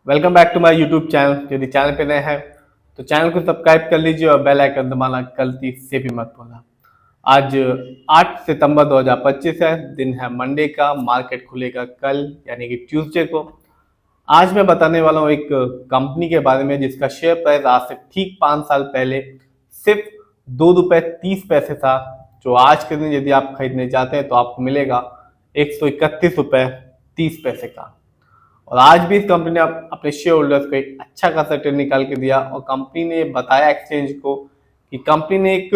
Welcome back to my YouTube channel. यदि channel पे नए हैं तो चैनल को सब्सक्राइब कर लीजिए और बेल आइकन दबाना गलती से भी मत भूलना। आज 8 सितंबर 2025 है, दिन है मंडे का। मार्केट खुलेगा कल यानी कि ट्यूसडे को। आज मैं बताने वाला हूँ एक कंपनी के बारे में जिसका शेयर प्राइस आज से ठीक 5 साल पहले सिर्फ ₹2.30 था, जो आज के दिन यदि आप खरीदने जाते हैं तो आपको मिलेगा ₹131.30 का। और आज भी इस कंपनी ने अपने शेयर होल्डर्स को एक अच्छा खासा रिटर्न निकाल के दिया। और कंपनी ने बताया एक्सचेंज को कि कंपनी ने एक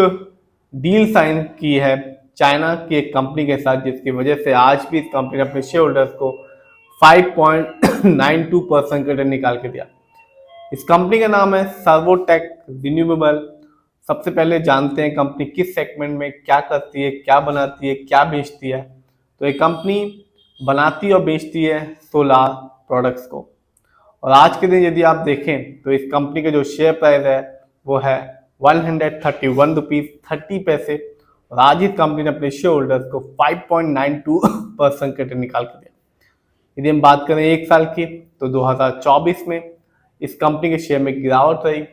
डील साइन की है चाइना की एक कंपनी के साथ, जिसकी वजह से आज भी इस कंपनी ने अपने शेयर होल्डर्स को 5.92% का रिटर्न निकाल के दिया। इस कंपनी का नाम है सर्वोटेक रिन्यूएबल। सबसे पहले जानते हैं कंपनी किस सेगमेंट में क्या करती है, क्या बनाती है, क्या बेचती है। तो ये कंपनी बनाती और बेचती है सोलार प्रोडक्ट्स को। और आज के दिन यदि आप देखें तो इस कंपनी का जो शेयर प्राइस है वो है ₹131.30। और आज इस कंपनी ने अपने शेयर होल्डर्स को 5.92% का रिटर्न निकाल कर दिया। यदि हम बात करें एक साल की तो 2024 में इस कंपनी के शेयर में गिरावट रही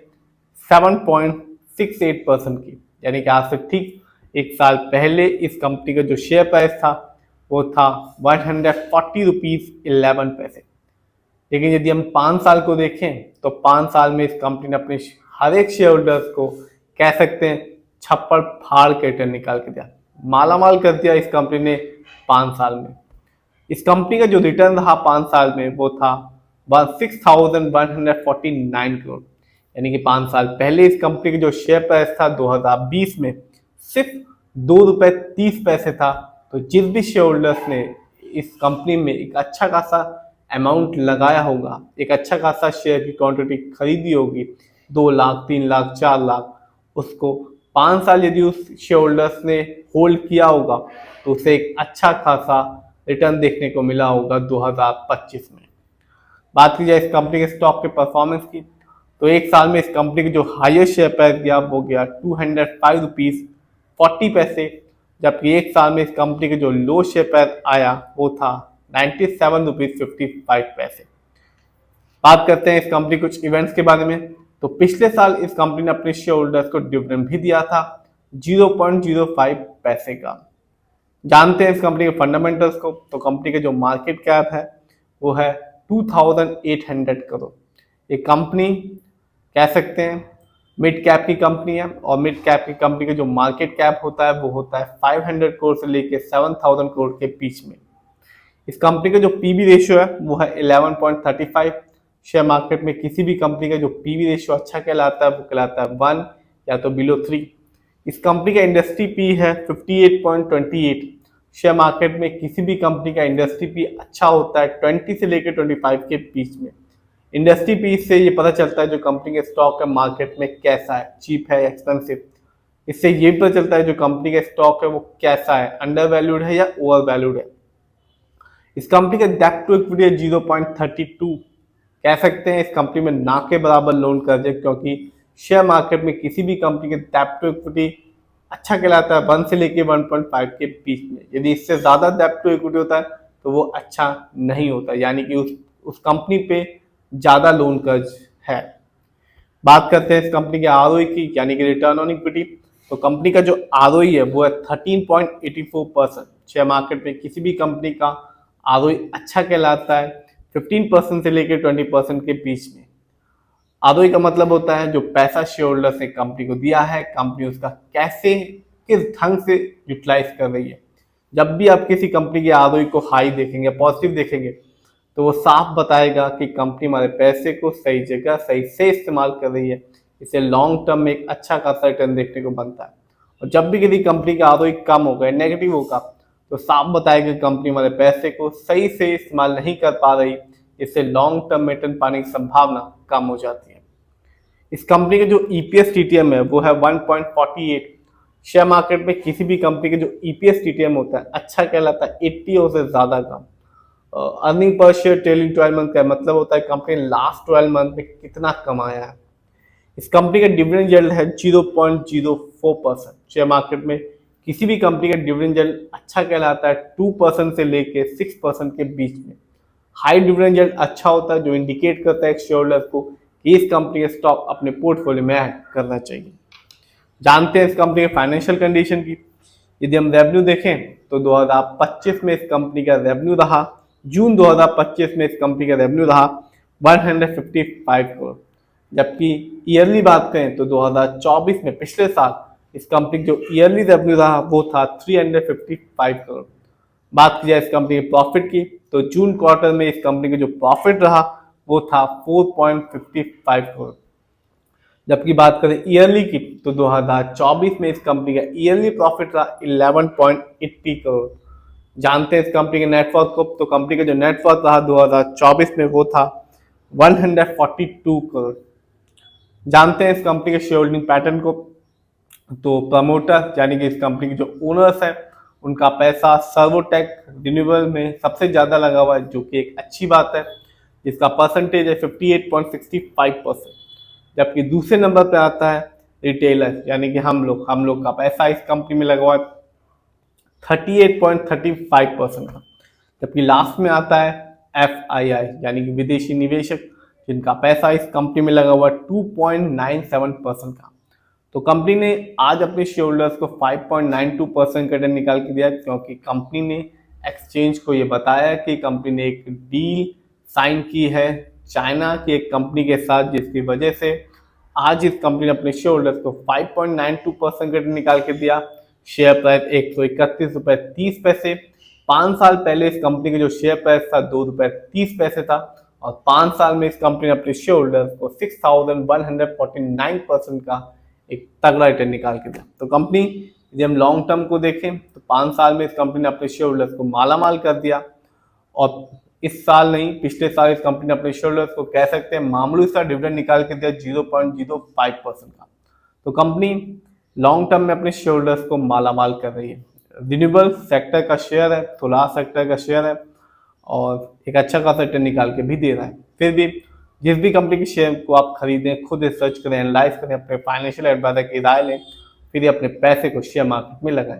7.68% की, यानी कि आज से ठीक एक साल पहले इस कंपनी का जो शेयर प्राइस था वो था ₹140.11। लेकिन यदि हम 5 साल को देखें तो 5 साल में इस कंपनी ने अपने हर एक शेयर होल्डर्स को कह सकते हैं छप्पड़ फाड़ के रिटर्न निकाल के दिया, मालामाल कर दिया इस कंपनी ने 5 साल में। इस कंपनी का जो रिटर्न रहा 5 साल में वो था 6149 करोड़, यानी कि 5 साल पहले इस कंपनी का जो शेयर प्राइस था 2020 में सिर्फ ₹2.30 था। तो जिस भी शेयर होल्डर्स ने इस कंपनी में एक अच्छा खासा अमाउंट लगाया होगा, एक अच्छा खासा शेयर की क्वांटिटी खरीदी होगी 2 लाख, 3 लाख, 4 लाख, उसको 5 साल यदि उस शेयर होल्डर्स ने होल्ड किया होगा तो उसे एक अच्छा खासा रिटर्न देखने को मिला होगा 2025 में। बात की जाए इस कंपनी के स्टॉक के परफॉर्मेंस की तो एक साल में इस कंपनी की जो हाईएस्ट शेयर प्राइस गया वो गया ₹205.40, जबकि एक साल में इस कंपनी के जो लो शेयर प्राइस आया वो था ₹97.55। बात करते हैं इस कंपनी कुछ इवेंट्स के बारे में। तो पिछले साल इस कंपनी ने अपने शेयर होल्डर्स को डिविडेंड भी दिया था 0.05 का। जानते हैं इस कंपनी के फंडामेंटल्स को। तो कंपनी के जो मार्केट कैप है वो है 2800 करोड़। ये कंपनी कह सकते हैं मिड कैप की कंपनी है, और मिड कैप की कंपनी का जो मार्केट कैप होता है वो होता है 500 करोड़ से लेके 7000 करोड़ के बीच में। इस कंपनी का जो पीबी रेशियो है वो है 11.35। शेयर मार्केट में किसी भी कंपनी का जो पीबी रेशियो अच्छा कहलाता है वो कहलाता है 1 या तो बिलो 3। इस कंपनी का इंडस्ट्री पी है 58.28। शेयर मार्केट में किसी भी कंपनी का इंडस्ट्री पी अच्छा होता है 20 से लेकर 25 के बीच में। इंडस्ट्री पी से ये पता चलता है जो कंपनी का स्टॉक है मार्केट में कैसा है, चीप है, एक्सपेंसिव। इससे ये पता चलता है जो कंपनी का स्टॉक है वो कैसा है, अंडर वैल्यूड है या ओवर वैल्यूड है। इस कंपनी का डेप्ट टू इक्विटी है 0.32। कह सकते हैं इस कंपनी में ना के बराबर लोन कर्ज है, क्योंकि शेयर मार्केट में किसी भी कंपनी के डेप्ट टू इक्विटी अच्छा कहलाता है 1 से लेके 1.5 के बीच में। यदि इससे ज्यादा डेप्ट टू इक्विटी होता है तो वो अच्छा नहीं होता, यानी कि उस कंपनी पे ज्यादा लोन कर्ज है। बात करते हैं इस कंपनी के आरओई की, यानी कि रिटर्न ऑन इक्विटी। तो कंपनी का जो आरओई है वो है 13.84%। शेयर मार्केट में किसी भी कंपनी का आरओई अच्छा कहलाता है 15% से लेकर 20% के बीच में। आरओई का मतलब होता है जो पैसा शेयर होल्डर्स ने कंपनी को दिया है, कंपनी उसका कैसे, किस ढंग से यूटिलाइज कर रही है। जब भी आप किसी कंपनी के आरओई को हाई देखेंगे, पॉजिटिव देखेंगे, तो वो साफ बताएगा कि कंपनी हमारे पैसे को सही जगह सही से इस्तेमाल कर रही है। इसे लॉन्ग टर्म में एक अच्छा खासा रिटर्न देखने को बनता है। और जब भी किसी कंपनी का आरओई कम होगा, नेगेटिव होगा, तो साफ बताएगा कि कंपनी हमारे पैसे को सही से इस्तेमाल नहीं कर पा रही। इससे लॉन्ग टर्म में रिटर्न पाने की संभावना कम हो जाती है। इस कंपनी का जो ईपीएस टीटीएम है वो है 1.48। शेयर मार्केट में किसी भी कंपनी का जो ईपीएस टीटीएम होता है अच्छा कहलाता है 80 और से ज्यादा कम। Earning per share trailing 12 month का मतलब होता है कंपनी ने लास्ट 12 मंथ में कितना कमाया है। इस कंपनी का डिविडेंड यील्ड है 0.04%। शेयर मार्केट में किसी भी कंपनी का डिविडेंड यील्ड अच्छा कहलाता है 2% से लेके 6% के बीच में। हाई डिविडेंड यील्ड अच्छा होता है, जो इंडिकेट करता है शेयर होल्डर्स को कि इस कंपनी के स्टॉक अपने पोर्टफोलियो में ऐड करना चाहिए। जानते हैं इस कंपनी के फाइनेंशियल कंडीशन की। यदि हम रेवेन्यू देखें तो 2025 में इस कंपनी का रेवेन्यू रहा, जून 2025 में इस कंपनी का रेवेन्यू रहा 155 करोड़, जबकि ईयरली बात करें तो 2024 में पिछले साल इस कंपनी जो ईयरली रेवेन्यू रहा वो था 355 करोड़। बात की जाए इस कंपनी के प्रॉफिट की तो जून क्वार्टर में इस कंपनी का जो प्रॉफिट रहा वो था 4.55 करोड़, जबकि बात करें ईयरली की तो 2024 में इस कंपनी का ईयरली प्रॉफिट रहा 11.80 करोड़। जानते हैं इस कंपनी के नेटवर्थ को, तो कंपनी का जो नेटवर्थ रहा 2024 में वो था 142 करोड़। जानते हैं इस कंपनी के शेयर होल्डिंग पैटर्न को, तो प्रमोटर यानी कि इस कंपनी के जो ओनर्स हैं उनका पैसा सर्वोटेक रिन्यूएबल में सबसे ज़्यादा लगा हुआ है, जो कि एक अच्छी बात है, जिसका परसेंटेज है 58.65%। जबकि दूसरे नंबर पर आता है रिटेलर यानी कि हम लोग का पैसा इस कंपनी में लगा हुआ है 38.35% का। जबकि लास्ट में आता है FII यानी कि विदेशी निवेशक, जिनका पैसा इस कंपनी में लगा हुआ है 2.97% का। तो कंपनी ने आज अपने शेयर होल्डर्स को 5.92% का रिटर्न निकाल के दिया, क्योंकि कंपनी ने एक्सचेंज को ये बताया कि कंपनी ने एक डील साइन की है चाइना की एक कंपनी के साथ, जिसकी वजह से आज इस कंपनी ने अपने शेयर होल्डर्स को 5.92% का रिटर्न निकाल के दिया। शेयर प्राइस 131 रुपये 30 पैसे। 5 साल पहले इस कंपनी का जो शेयर प्राइस था 2 रुपये 30 पैसे था, और 5 साल में इस कंपनी ने अपने शेयर होल्डर्स को 6149% का एक तगड़ा रिटर्न निकाल के दिया। तो कंपनी यदि हम लॉन्ग टर्म को देखें तो 5 साल में इस कंपनी ने अपने शेयर होल्डर्स को मालामाल कर दिया, और इस साल नहीं पिछले साल इस कंपनी ने अपने शेयर होल्डर्स को कह सकते हैं मामूली सा डिविडेंड निकाल के दिया 0.05% का। तो कंपनी लॉन्ग टर्म में अपने शेयर होल्डर्स को मालामाल कर रही है। रिन्यूएबल सेक्टर का शेयर है, सोलार सेक्टर का शेयर है, और एक अच्छा खासा रिटर्न निकाल के भी दे रहा है। फिर भी जिस भी कंपनी के शेयर को आप खरीदें, खुद रिसर्च करें, एनालाइज करें, अपने फाइनेंशियल एडवाइजर की राय लें, फिर अपने पैसे को शेयर मार्केट में लगाएं।